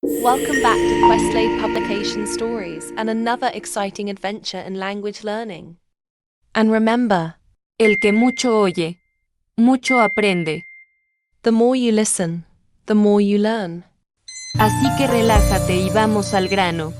Welcome back to Questlade Publication Stories and another exciting adventure in language learning. And remember, El que mucho oye, mucho aprende. the more you listen, the more you learn. Así que relájate y vamos al grano.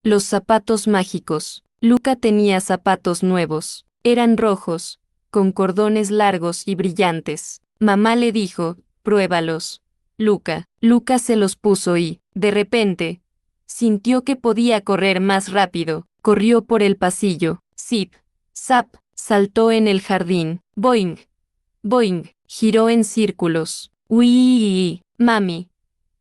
Los zapatos mágicos. Luca tenía zapatos nuevos. Eran rojos, con cordones largos y brillantes. Mamá le dijo, pruébalos. Luca se los puso y, de repente, sintió que podía correr más rápido. Corrió por el pasillo. Zip, zap, saltó en el jardín. Boing, boing, giró en círculos. Uy, mami.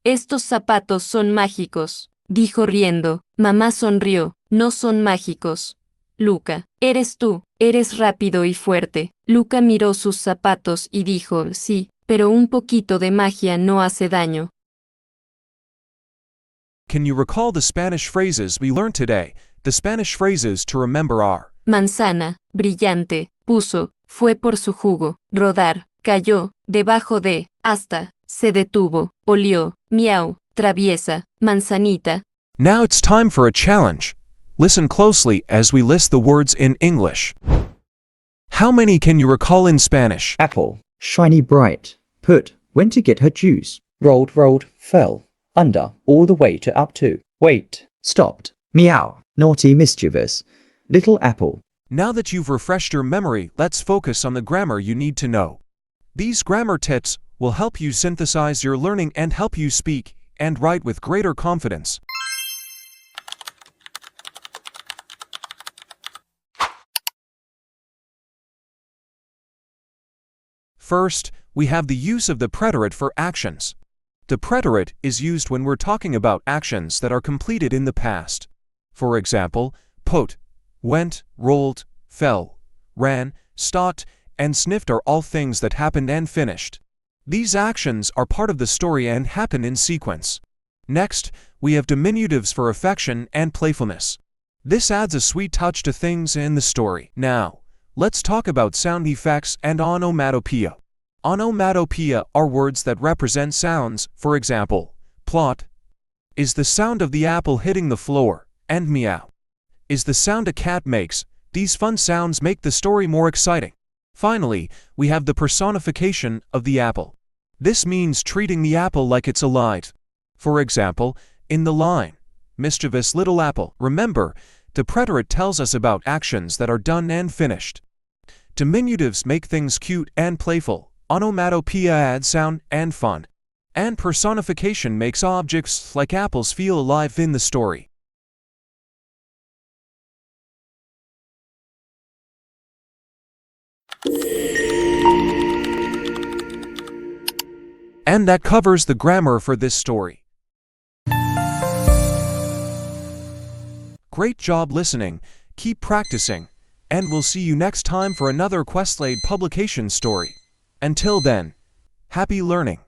Estos zapatos son mágicos, dijo riendo. Mamá sonrió. No son mágicos. Luca, eres tú, eres rápido y fuerte. Luca miró sus zapatos y dijo, sí, pero un poquito de magia no hace daño. Can you recall the Spanish phrases we learned today? The Spanish phrases to remember are: Manzana, brillante, puso, fue por su jugo, rodar, cayó, debajo de, hasta, se detuvo, olió, miau, traviesa, manzanita. Now it's time for a challenge. Listen closely as we list the words in English. How many can you recall in Spanish? Apple, shiny bright, put, went to get her juice, rolled, fell, under, all the way to up to, wait, stopped, meow, naughty mischievous, little apple. Now that you've refreshed your memory, let's focus on the grammar you need to know. These grammar tips will help you synthesize your learning and help you speak and write with greater confidence. First, we have the use of the preterite for actions. The preterite is used when we're talking about actions that are completed in the past. For example, put, went, rolled, fell, ran, stopped, and sniffed are all things that happened and finished. These actions are part of the story and happen in sequence. Next, we have diminutives for affection and playfulness. This adds a sweet touch to things in the story. Now, let's talk about sound effects and onomatopoeia. Onomatopoeia are words that represent sounds. For example, plot is the sound of the apple hitting the floor, and meow is the sound a cat makes. These fun sounds make the story more exciting. Finally, we have the personification of the apple. This means treating the apple like it's alive. For example, in the line, mischievous little apple. Remember, the preterite tells us about actions that are done and finished. Diminutives make things cute and playful. Onomatopoeia adds sound and fun. And personification makes objects like apples feel alive in the story. And that covers the grammar for this story. Great job listening, keep practicing, and we'll see you next time for another Questlade publication story. Until then, happy learning!